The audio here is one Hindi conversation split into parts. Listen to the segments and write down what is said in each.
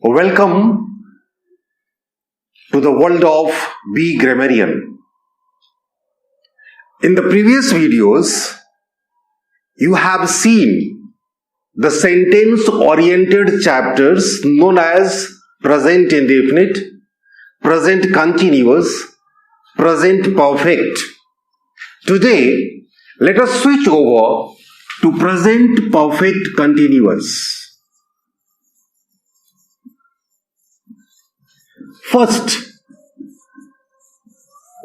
Welcome to the world of Be Grammarian. In the previous videos, you have seen the sentence-oriented chapters known as present indefinite, present continuous, present perfect. Today, let us switch over to present perfect continuous. First,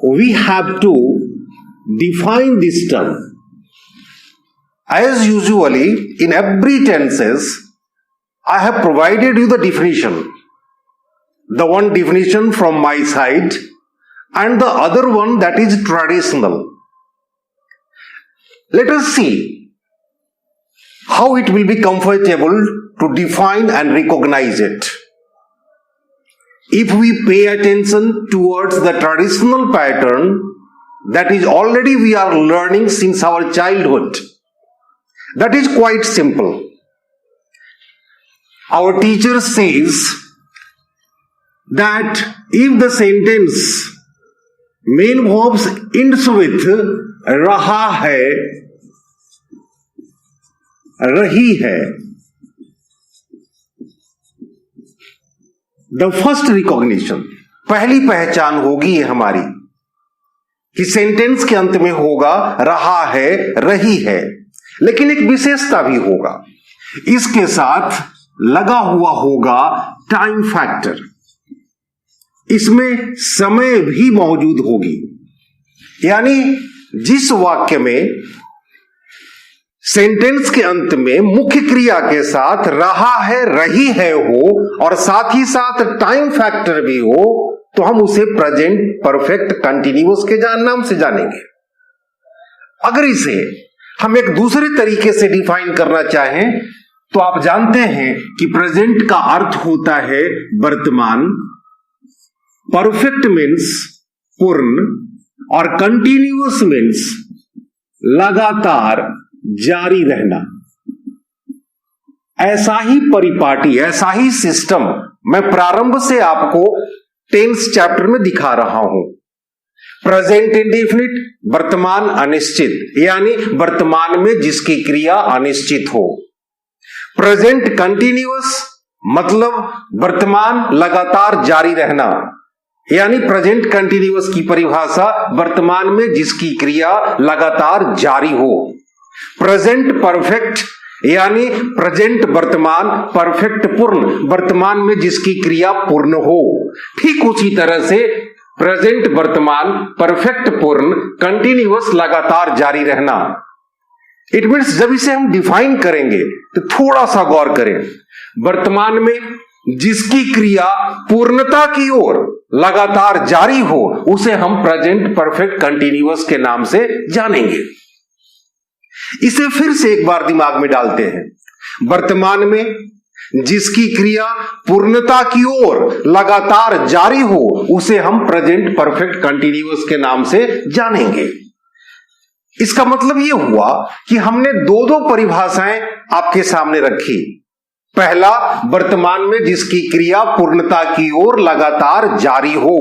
we have to define this term. As usually, in every tenses, I have provided you the definition. The one definition from my side and the other one that is traditional. Let us see how it will be comfortable to define and recognize it. If we pay attention towards the traditional pattern that is already we are learning since our childhood, that is quite simple. Our teacher says that if the sentence main verbs ends with रहा है, रही है, द फर्स्ट रिकॉग्निशन, पहली पहचान होगी ये हमारी कि सेंटेंस के अंत में होगा रहा है, रही है, लेकिन एक विशेषता भी होगा, इसके साथ लगा हुआ होगा टाइम फैक्टर, इसमें समय भी मौजूद होगी। यानी जिस वाक्य में सेंटेंस के अंत में मुख्य क्रिया के साथ रहा है, रही है हो और साथ ही साथ टाइम फैक्टर भी हो, तो हम उसे प्रेजेंट परफेक्ट कंटिन्यूअस के नाम से जानेंगे। अगर इसे हम एक दूसरे तरीके से डिफाइन करना चाहें तो आप जानते हैं कि प्रेजेंट का अर्थ होता है वर्तमान, परफेक्ट मीन्स पूर्ण और कंटिन्यूअस मीन्स लगातार जारी रहना। ऐसा ही परिपाटी, ऐसा ही सिस्टम मैं प्रारंभ से आपको टेंस चैप्टर में दिखा रहा हूं। प्रेजेंट इंडेफिनिट, वर्तमान अनिश्चित, यानी वर्तमान में जिसकी क्रिया अनिश्चित हो। प्रेजेंट कंटिन्यूअस मतलब वर्तमान लगातार जारी रहना, यानी प्रेजेंट कंटिन्यूअस की परिभाषा वर्तमान में जिसकी क्रिया लगातार जारी हो। प्रेजेंट परफेक्ट यानी प्रेजेंट वर्तमान, परफेक्ट पूर्ण, वर्तमान में जिसकी क्रिया पूर्ण हो। ठीक उसी तरह से प्रेजेंट वर्तमान, परफेक्ट पूर्ण, कंटिन्यूअस लगातार जारी रहना। इट मीन्स जब इसे हम डिफाइन करेंगे तो थोड़ा सा गौर करें। वर्तमान में जिसकी क्रिया पूर्णता की ओर लगातार जारी हो उसे हम प्रेजेंट परफेक्ट कंटिन्यूअस के नाम से जानेंगे। इसे फिर से एक बार दिमाग में डालते हैं। वर्तमान में जिसकी क्रिया पूर्णता की ओर लगातार जारी हो उसे हम प्रेजेंट परफेक्ट कंटिन्यूअस के नाम से जानेंगे। इसका मतलब यह हुआ कि हमने दो परिभाषाएं आपके सामने रखी। पहला, वर्तमान में जिसकी क्रिया पूर्णता की ओर लगातार जारी हो,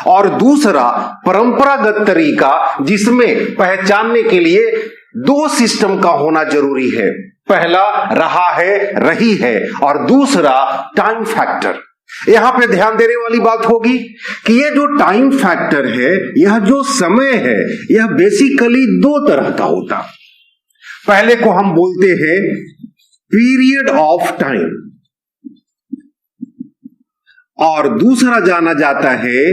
और दूसरा परंपरागत तरीका जिसमें पहचानने के लिए दो सिस्टम का होना जरूरी है। पहला रहा है, रही है, और दूसरा टाइम फैक्टर। यहां पे ध्यान देने वाली बात होगी कि यह जो टाइम फैक्टर है, यह जो समय है, यह बेसिकली दो तरह का होता। पहले को हम बोलते हैं पीरियड ऑफ टाइम, और दूसरा जाना जाता है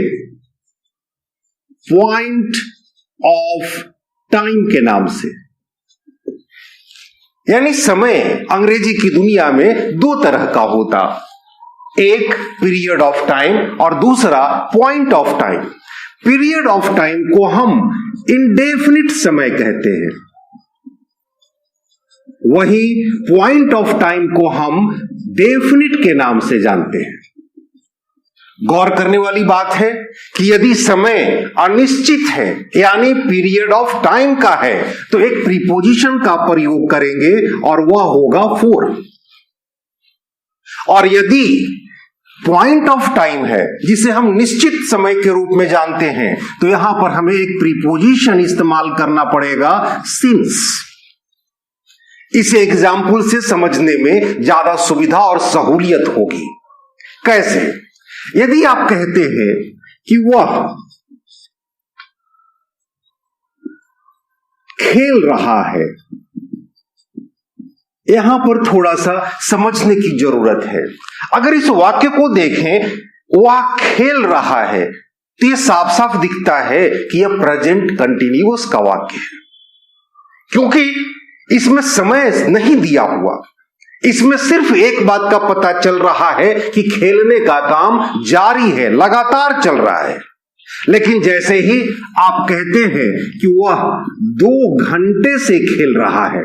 पॉइंट ऑफ टाइम के नाम से। यानी समय अंग्रेजी की दुनिया में दो तरह का होता, एक पीरियड ऑफ टाइम और दूसरा point of time. Period of time को हम इंडेफिनिट समय कहते हैं, वही पॉइंट ऑफ टाइम को हम डेफिनिट के नाम से जानते हैं। गौर करने वाली बात है कि यदि समय अनिश्चित है यानी पीरियड ऑफ टाइम का है तो एक प्रीपोजिशन का प्रयोग करेंगे और वह होगा फॉर। और यदि पॉइंट ऑफ टाइम है जिसे हम निश्चित समय के रूप में जानते हैं, तो यहां पर हमें एक प्रीपोजिशन इस्तेमाल करना पड़ेगा, सिंस। इसे एग्जाम्पल से समझने में ज्यादा सुविधा और सहूलियत होगी। कैसे? यदि आप कहते हैं कि वह खेल रहा है, यहां पर थोड़ा सा समझने की जरूरत है। अगर इस वाक्य को देखें, वह खेल रहा है, तो यह साफ साफ दिखता है कि यह प्रेजेंट कंटिन्यूअस का वाक्य है, क्योंकि इसमें समय नहीं दिया हुआ। इसमें सिर्फ एक बात का पता चल रहा है कि खेलने का काम जारी है, लगातार चल रहा है। लेकिन जैसे ही आप कहते हैं कि वह 2 घंटे से खेल रहा है,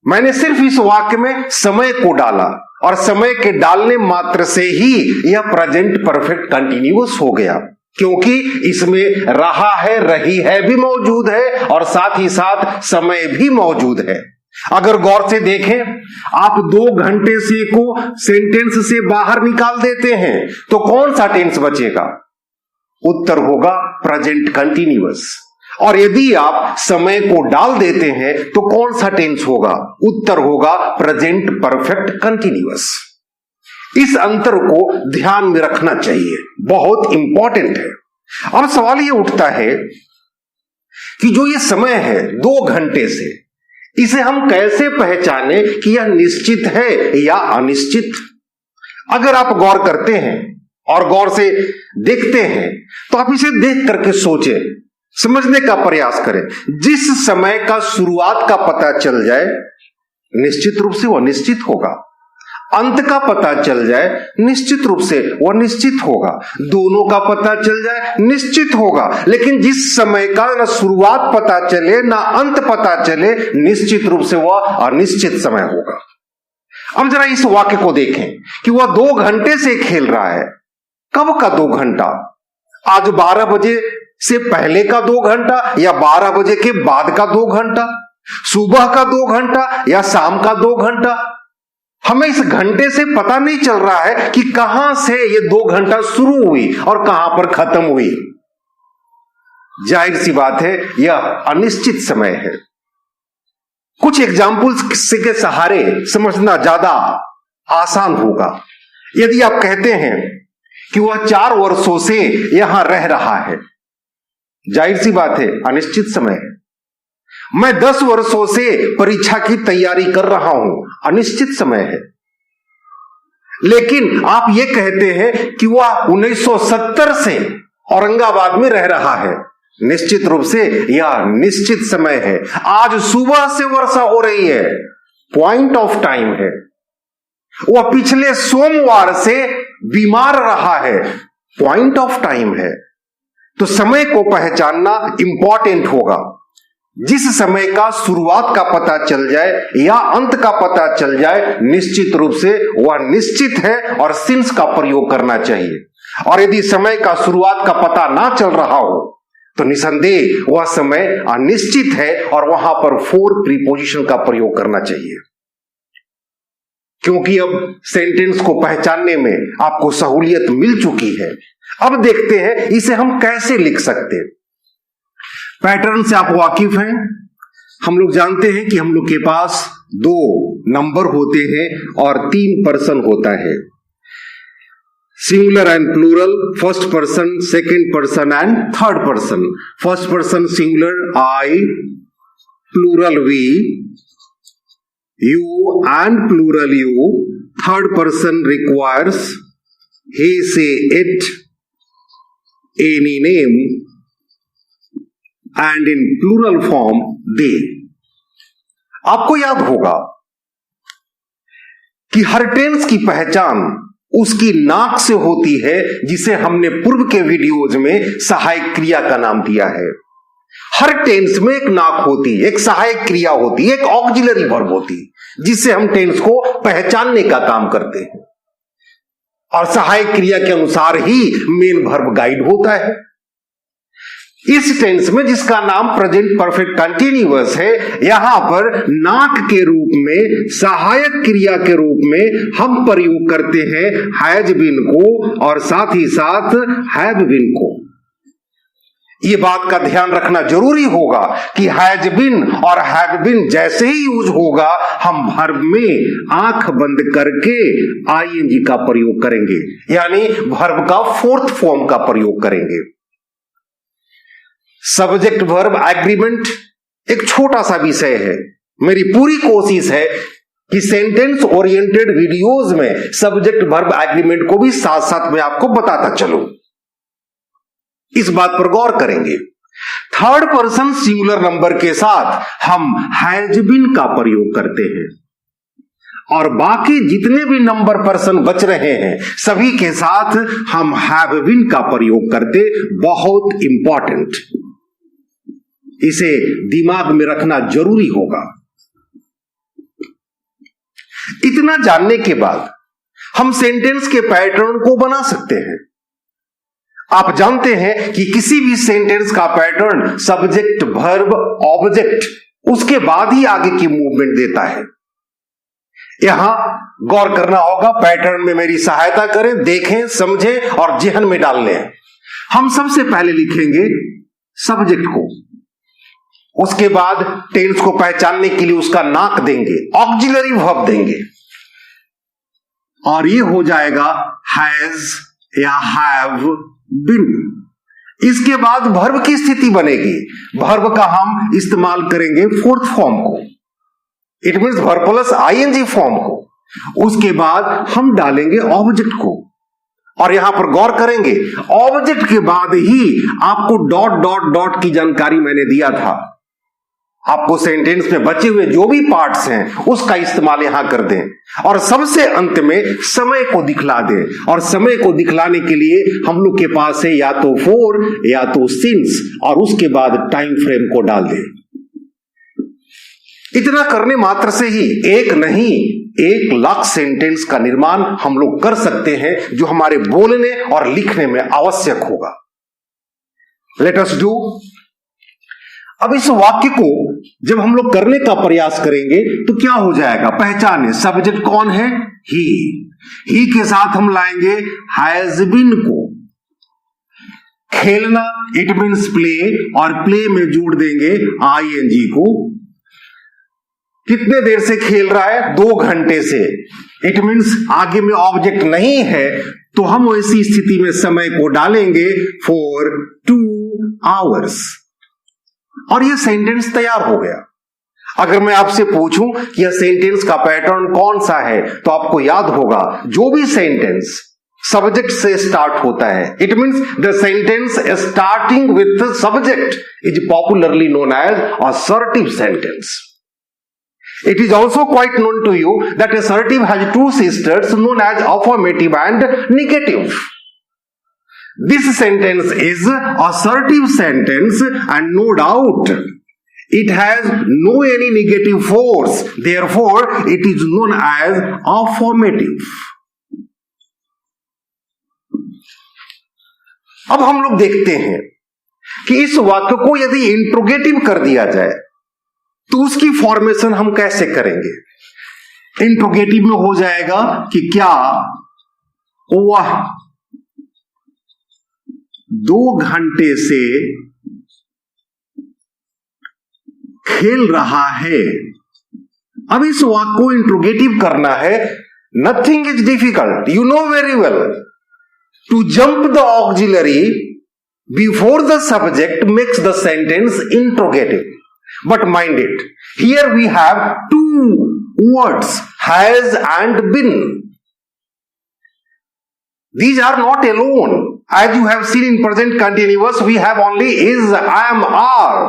मैंने सिर्फ इस वाक्य में समय को डाला और समय के डालने मात्र से ही यह प्रेजेंट परफेक्ट कंटिन्यूअस हो गया, क्योंकि इसमें रहा है, रही है भी मौजूद है और साथ ही साथ समय भी मौजूद है। अगर गौर से देखें, आप 2 घंटे से को सेंटेंस से बाहर निकाल देते हैं तो कौन सा टेंस बचेगा? उत्तर होगा प्रेजेंट कंटिन्यूअस। और यदि आप समय को डाल देते हैं तो कौन सा टेंस होगा? उत्तर होगा प्रेजेंट परफेक्ट कंटिन्यूअस। इस अंतर को ध्यान में रखना चाहिए, बहुत इंपॉर्टेंट है। अब सवाल यह उठता है कि जो ये समय है 2 घंटे से, इसे हम कैसे पहचाने कि यह निश्चित है या अनिश्चित? अगर आप गौर करते हैं और गौर से देखते हैं तो आप इसे देख करके सोचें, समझने का प्रयास करें। जिस समय का शुरुआत का पता चल जाए, निश्चित रूप से वह निश्चित होगा। अंत का पता चल जाए, निश्चित रूप से वह निश्चित होगा। दोनों का पता चल जाए, निश्चित होगा। लेकिन जिस समय का ना शुरुआत पता चले ना अंत पता चले, निश्चित रूप से वह अनिश्चित समय होगा। अब जरा इस वाक्य को देखें कि वह 2 घंटे से खेल रहा है। कब का 2 घंटा? आज 12 बजे से पहले का 2 घंटा या 12 बजे के बाद का 2 घंटा? सुबह का 2 घंटा या शाम का 2 घंटा? हमें इस घंटे से पता नहीं चल रहा है कि कहां से ये 2 घंटा शुरू हुई और कहां पर खत्म हुई। जाहिर सी बात है, यह अनिश्चित समय है। कुछ एग्जाम्पल्स के सहारे समझना ज्यादा आसान होगा। यदि आप कहते हैं कि वह 4 वर्षों से यहां रह रहा है, जाहिर सी बात है, अनिश्चित समय है। मैं 10 वर्षों से परीक्षा की तैयारी कर रहा हूं, अनिश्चित समय है। लेकिन आप यह कहते हैं कि वह 1970 से औरंगाबाद में रह रहा है, निश्चित रूप से यह निश्चित समय है। आज सुबह से वर्षा हो रही है, पॉइंट ऑफ टाइम है। वह पिछले सोमवार से बीमार रहा है, पॉइंट ऑफ टाइम है। तो समय को पहचानना इंपॉर्टेंट होगा। जिस समय का शुरुआत का पता चल जाए या अंत का पता चल जाए, निश्चित रूप से वह निश्चित है और सिंस का प्रयोग करना चाहिए। और यदि समय का शुरुआत का पता ना चल रहा हो तो निसंदेह वह समय अनिश्चित है और वहां पर फोर प्रीपोजिशन का प्रयोग करना चाहिए। क्योंकि अब सेंटेंस को पहचानने में आपको सहूलियत मिल चुकी है। अब देखते हैं इसे हम कैसे लिख सकते हैं। पैटर्न से आप वाकिफ हैं। हम लोग जानते हैं कि हम लोग के पास 2 नंबर होते हैं और 3 पर्सन होता है, singular and plural, first person, second person and third person. First person singular I, plural we, you and plural you. Third person requires he, she, it, any name, and in plural form they. आपको याद होगा कि हर टेंस की पहचान उसकी नाक से होती है, जिसे हमने पूर्व के वीडियोज में सहायक क्रिया का नाम दिया है। हर टेंस में एक नाक होती है, एक सहायक क्रिया होती है, एक ऑक्सिलरी वर्ब होती है, जिससे हम टेंस को पहचानने का काम करते हैं। और सहायक क्रिया के अनुसार ही मेन वर्ब गाइड होता है। इस टेंस में, जिसका नाम प्रेजेंट परफेक्ट कंटिन्यूअस है, यहां पर नाक के रूप में, सहायक क्रिया के रूप में हम प्रयोग करते हैं हैज बीन को और साथ ही साथ हैव बीन को। ये बात का ध्यान रखना जरूरी होगा कि हैज बीन और हैव बीन जैसे ही यूज होगा, हम वर्ब में आंख बंद करके आईएनजी का प्रयोग करेंगे, यानी वर्ब का फोर्थ फॉर्म का प्रयोग करेंगे। सब्जेक्ट वर्ब एग्रीमेंट एक छोटा सा विषय है। मेरी पूरी कोशिश है कि सेंटेंस ओरिएंटेड वीडियोस में सब्जेक्ट वर्ब एग्रीमेंट को भी साथ साथ में आपको बताता चलूं। इस बात पर गौर करेंगे। थर्ड पर्सन सिंगुलर नंबर के साथ हम हैज बीन का प्रयोग करते हैं और बाकी जितने भी नंबर पर्सन बच रहे हैं सभी के साथ हम हैव बीन का प्रयोग करते। बहुत इंपॉर्टेंट, इसे दिमाग में रखना जरूरी होगा। इतना जानने के बाद हम सेंटेंस के पैटर्न को बना सकते हैं। आप जानते हैं कि किसी भी सेंटेंस का पैटर्न सब्जेक्ट वर्ब ऑब्जेक्ट उसके बाद ही आगे की मूवमेंट देता है। यहां गौर करना होगा, पैटर्न में मेरी सहायता करें, देखें, समझें और जेहन में डाल लें। हम सबसे पहले लिखेंगे सब्जेक्ट को, उसके बाद टेंस को पहचानने के लिए उसका नाक देंगे, ऑक्सिलरी वर्ब देंगे और ये हो जाएगा हैज या हैव बीन। इसके बाद वर्ब की स्थिति बनेगी। वर्ब का हम इस्तेमाल करेंगे फोर्थ फॉर्म को, it means verb plus ING form को। उसके बाद हम डालेंगे ऑब्जेक्ट को और यहां पर गौर करेंगे, ऑब्जेक्ट के बाद ही आपको डॉट डॉट डॉट की जानकारी मैंने दिया था। आपको सेंटेंस में बचे हुए जो भी पार्ट्स हैं उसका इस्तेमाल यहां कर दें और सबसे अंत में समय को दिखला दें। और समय को दिखलाने के लिए हम लोग के पास है या तो फॉर या तो सिंस और उसके बाद टाइम फ्रेम को डाल दें। इतना करने मात्र से ही एक नहीं 1 लाख सेंटेंस का निर्माण हम लोग कर सकते हैं, जो हमारे बोलने और लिखने में आवश्यक होगा। Let us do. अब इस वाक्य को जब हम लोग करने का प्रयास करेंगे तो क्या हो जाएगा, पहचाने सब्जेक्ट कौन है, ही के साथ हम लाएंगे हैज बीन को। खेलना इट मीन्स प्ले और प्ले में जोड़ देंगे आईएनजी को। कितने देर से खेल रहा है, 2 घंटे से। इट मीन्स आगे में ऑब्जेक्ट नहीं है तो हम ऐसी स्थिति में समय को डालेंगे फॉर 2 आवर्स और यह सेंटेंस तैयार हो गया। अगर मैं आपसे पूछूं कि यह सेंटेंस का पैटर्न कौन सा है तो आपको याद होगा, जो भी सेंटेंस सब्जेक्ट से स्टार्ट होता है, it means the sentence starting with subject is popularly known as assertive sentence. It is also quite known to you that assertive has two sisters known as affirmative and negative. This sentence is assertive sentence and no doubt it has no any negative force. Therefore, it is known as affirmative. अब हम लोग देखते हैं कि इस वाक्य को यदि इंट्रोगेटिव कर दिया जाए तो उसकी फॉर्मेशन हम कैसे करेंगे. इंट्रोगेटिव में हो जाएगा कि क्या वह 2 घंटे से खेल रहा है. अब इस वाक्य को इंट्रोगेटिव करना है. Nothing is difficult, you know very well. To jump the auxiliary before the subject makes the sentence interrogative. But mind it, here we have 2 words, has and been. These are not alone. As you have seen in present continuous, we have only is, am, are.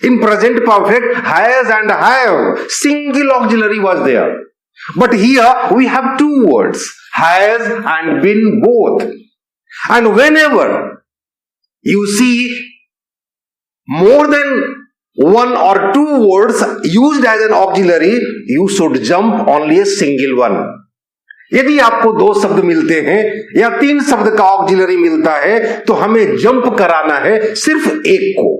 In present perfect, has and have. Single auxiliary was there. But here we have 2 words, has and been both. And whenever you see more than 1 or 2 words used as an auxiliary, you should jump only a single one. यदि आपको 2 शब्द मिलते हैं या 3 शब्द का ऑक्सिलरी मिलता है तो हमें जंप कराना है सिर्फ एक को।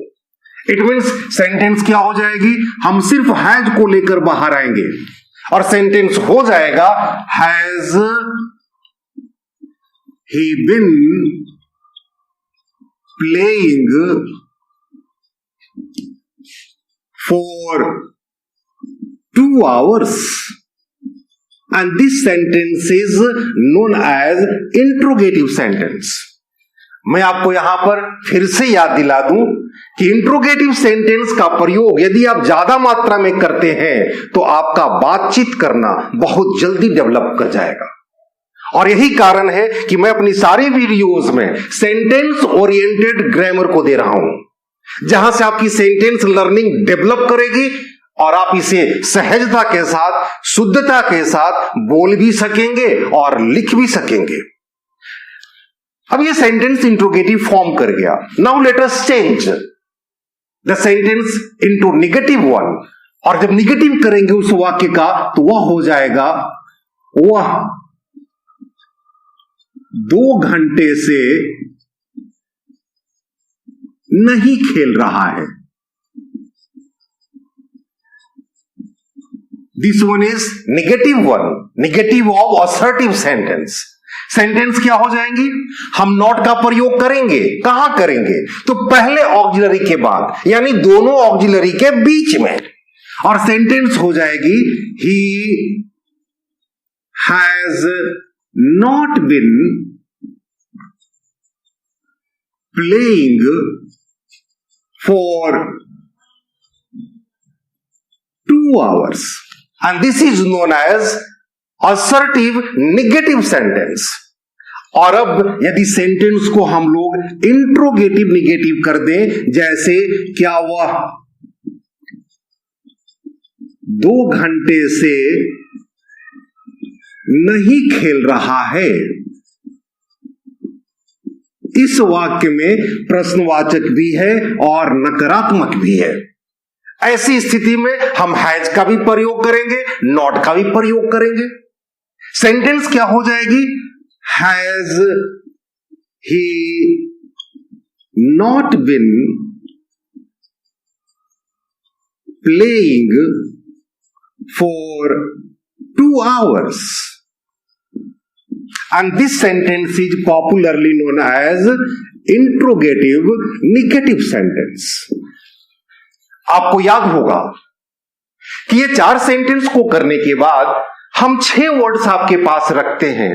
इट मीन्स सेंटेंस क्या हो जाएगी, हम सिर्फ हैज को लेकर बाहर आएंगे और सेंटेंस हो जाएगा has he been playing for 2 hours and this sentence is known as interrogative sentence। मैं आपको यहां पर फिर से याद दिला दूं कि इंट्रोगेटिव सेंटेंस का प्रयोग यदि आप ज्यादा मात्रा में करते हैं तो आपका बातचीत करना बहुत जल्दी डेवलप कर जाएगा। और यही कारण है कि मैं अपनी सारी वीडियोस में सेंटेंस ओरिएंटेड ग्रामर को दे रहा हूं, जहां से आपकी सेंटेंस लर्निंग डेवलप करेगी और आप इसे सहजता के साथ, शुद्धता के साथ बोल भी सकेंगे और लिख भी सकेंगे। अब ये सेंटेंस इंट्रोगेटिव फॉर्म कर गया। Now let us change the sentence into negative one. और जब निगेटिव करेंगे उस वाक्य का तो वह हो जाएगा वह 2 घंटे से नहीं खेल रहा है। This one is negative one, negative of assertive sentence. Sentence क्या हो जाएंगी, हम नॉट का प्रयोग करेंगे। कहां करेंगे, तो पहले ऑक्सिलरी के बाद, यानी दोनों ऑक्सिलरी के बीच में, और सेंटेंस हो जाएगी he has not been playing for 2 hours and this is known as assertive negative sentence। और अब यदि सेंटेंस को हम लोग इंट्रोगेटिव निगेटिव कर दें, जैसे क्या वह 2 घंटे से नहीं खेल रहा है, इस वाक्य में प्रश्नवाचक भी है और नकारात्मक भी है। ऐसी स्थिति में हम हैज का भी प्रयोग करेंगे, नॉट का भी प्रयोग करेंगे। सेंटेंस क्या हो जाएगी, has he not been playing for 2 hours and this sentence is popularly known as interrogative negative sentence। आपको याद होगा कि ये 4 सेंटेंस को करने के बाद हम 6 वर्ड्स आपके पास रखते हैं।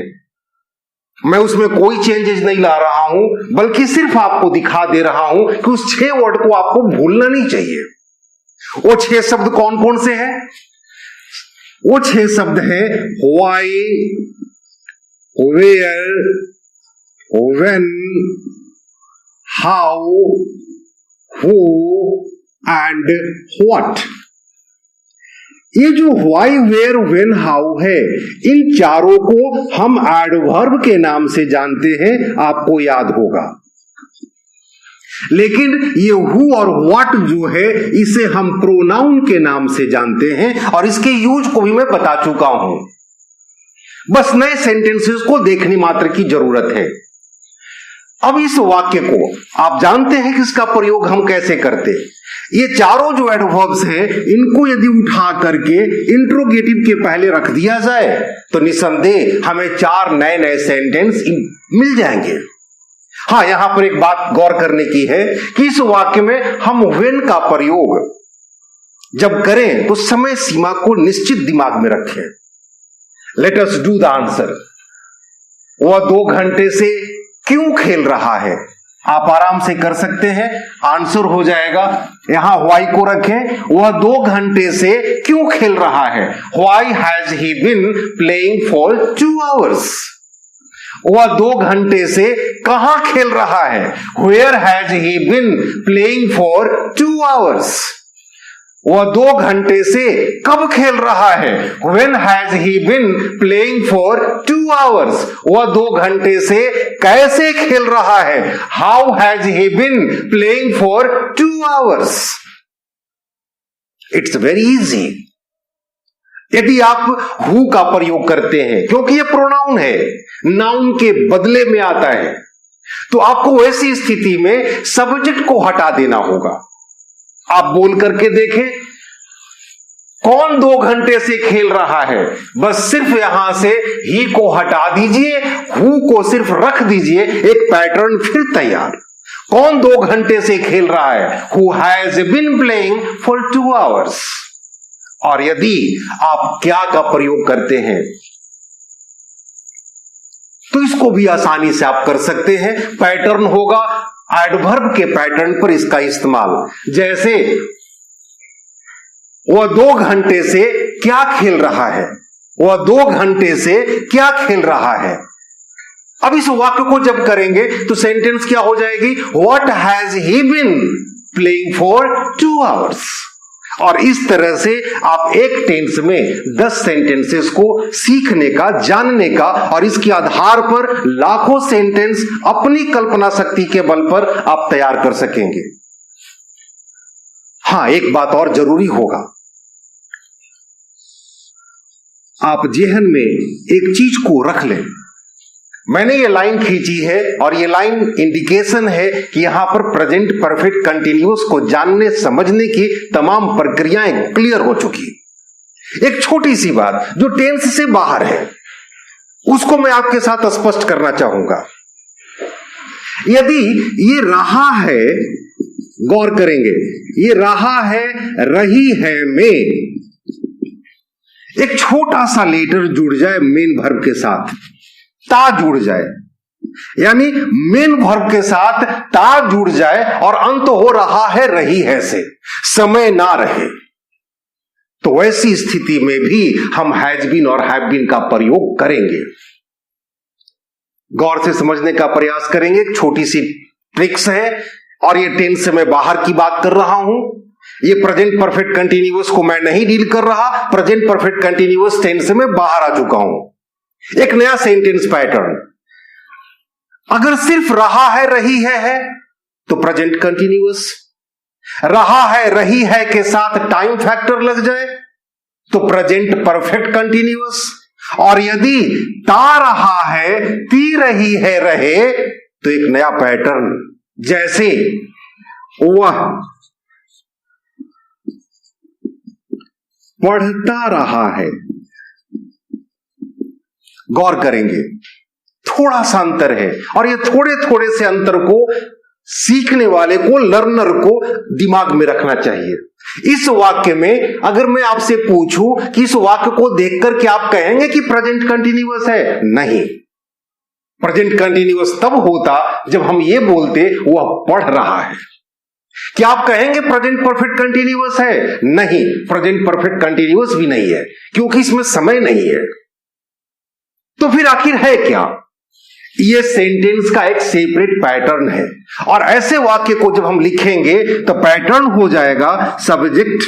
मैं उसमें कोई चेंजेस नहीं ला रहा हूं, बल्कि सिर्फ आपको दिखा दे रहा हूं कि उस 6 वर्ड को आपको भूलना नहीं चाहिए। वो 6 शब्द कौन कौन से हैं? वो 6 शब्द हैं why, where, when, how, who and what. ये जो व्हाई, वेयर, व्हेन, हाउ है, इन चारों को हम एडवर्ब के नाम से जानते हैं, आपको याद होगा। लेकिन ये हु और व्हाट जो है, इसे हम प्रोनाउन के नाम से जानते हैं और इसके यूज को भी मैं बता चुका हूं। बस नए सेंटेंसेस को देखने मात्र की जरूरत है। अब इस वाक्य को आप जानते हैं कि इसका प्रयोग हम कैसे करते। ये चारों जो एडवर्ब्स हैं, इनको यदि उठा करके इंट्रोगेटिव के पहले रख दिया जाए तो निसंदेह हमें 4 नए नए सेंटेंस मिल जाएंगे। हां, यहां पर एक बात गौर करने की है कि इस वाक्य में हम व्हेन का प्रयोग जब करें तो समय सीमा को निश्चित दिमाग में रखें। Let us do the answer. वह 2 घंटे से क्यों खेल रहा है, आप आराम से कर सकते हैं। आंसर हो जाएगा, यहां व्हाई को रखें, वह 2 घंटे से क्यों खेल रहा है। Why has he been playing for 2 hours। वह 2 घंटे से कहां खेल रहा है। Where has he been playing for 2 hours। वह 2 घंटे से कब खेल रहा है। When has he been playing for 2 hours? वह 2 घंटे से कैसे खेल रहा है। How has he been playing for 2 hours? It's very easy। यदि आप हु का प्रयोग करते हैं, क्योंकि यह प्रोनाउन है, नाउन के बदले में आता है, तो आपको ऐसी स्थिति में सब्जेक्ट को हटा देना होगा। आप बोल करके देखें, कौन 2 घंटे से खेल रहा है, बस सिर्फ यहां से ही को हटा दीजिए, हु को सिर्फ रख दीजिए, एक पैटर्न फिर तैयार। कौन 2 घंटे से खेल रहा है, who has been playing for 2 hours. और यदि आप क्या का प्रयोग करते हैं तो इसको भी आसानी से आप कर सकते हैं। पैटर्न होगा एडवर्ब के पैटर्न पर इसका इस्तेमाल। जैसे वह 2 घंटे से क्या खेल रहा है, वह 2 घंटे से क्या खेल रहा है। अब इस वाक्य को जब करेंगे तो सेंटेंस क्या हो जाएगी, what has he been playing for 2 hours. और इस तरह से आप एक टेंस में 10 सेंटेंसेस को सीखने का, जानने का, और इसके आधार पर लाखों सेंटेंस अपनी कल्पना शक्ति के बल पर आप तैयार कर सकेंगे। हां, एक बात और जरूरी होगा, आप जेहन में एक चीज को रख लें। मैंने ये लाइन खींची है और ये लाइन इंडिकेशन है कि यहां पर प्रेजेंट परफेक्ट कंटिन्यूअस को जानने समझने की तमाम प्रक्रियाएं क्लियर हो चुकी। एक छोटी सी बात जो टेंस से बाहर है उसको मैं आपके साथ स्पष्ट करना चाहूंगा। यदि ये रहा है, गौर करेंगे, ये रहा है, रही है में एक छोटा सा लेटर जुड़ जाए मेन वर्ब के साथ, ता जुड़ जाए, यानी मेन वर्ब के साथ ता जुड़ जाए और अंत हो रहा है रही है से, समय ना रहे, तो ऐसी स्थिति में भी हम हैज बीन और हैव बीन का प्रयोग करेंगे। गौर से समझने का प्रयास करेंगे। एक छोटी सी ट्रिक्स है और ये टेंस से मैं बाहर की बात कर रहा हूं। ये प्रेजेंट परफेक्ट कंटिन्यूअस को मैं नहीं डील कर रहा, प्रेजेंट परफेक्ट कंटिन्यूअस टेंस से मैं बाहर आ चुका हूं। एक नया सेंटेंस पैटर्न, अगर सिर्फ रहा है, रही है तो प्रेजेंट कंटिन्यूअस, रहा है, रही है के साथ टाइम फैक्टर लग जाए तो प्रेजेंट परफेक्ट कंटिन्यूअस, और यदि ता रहा है, ती रही है, रहे तो एक नया पैटर्न, जैसे वह पढ़ता रहा है। गौर करेंगे, थोड़ा सा अंतर है और ये थोड़े थोड़े से अंतर को सीखने वाले को, लर्नर को दिमाग में रखना चाहिए। इस वाक्य में अगर मैं आपसे पूछूं कि इस वाक्य को देखकर क्या आप कहेंगे कि प्रेजेंट कंटिन्यूअस है? नहीं, प्रेजेंट कंटिन्यूअस तब होता जब हम ये बोलते वह पढ़ रहा है। क्या आप कहेंगे प्रेजेंट परफेक्ट कंटिन्यूअस है? नहीं, प्रेजेंट परफेक्ट कंटिन्यूअस भी नहीं है, क्योंकि इसमें समय नहीं है। तो फिर आखिर है क्या? ये सेंटेंस का एक सेपरेट पैटर्न है, और ऐसे वाक्य को जब हम लिखेंगे तो पैटर्न हो जाएगा सब्जेक्ट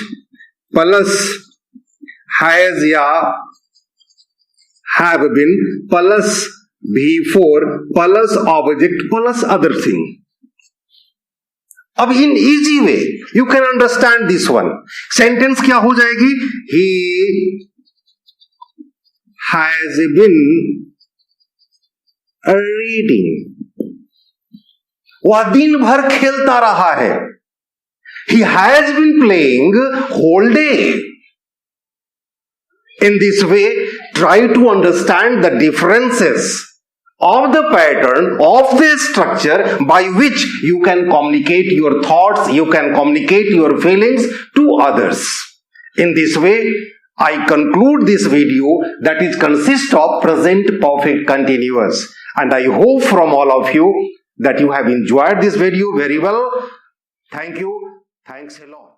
प्लस हैज या have been plus V4 plus object plus other thing. अब in easy way you can understand this one. Sentence क्या हो जाएगी? ही हैज बीन रीडिंग, वह दिन भर खेलता रहा है। He has been playing whole day. In this way, try to understand the differences of the pattern of the structure by which you can communicate your thoughts, you can communicate your feelings to others. In this way, I conclude this video that is consist of present perfect continuous, and I hope from all of you that you have enjoyed this video very well. Thank you. Thanks a lot.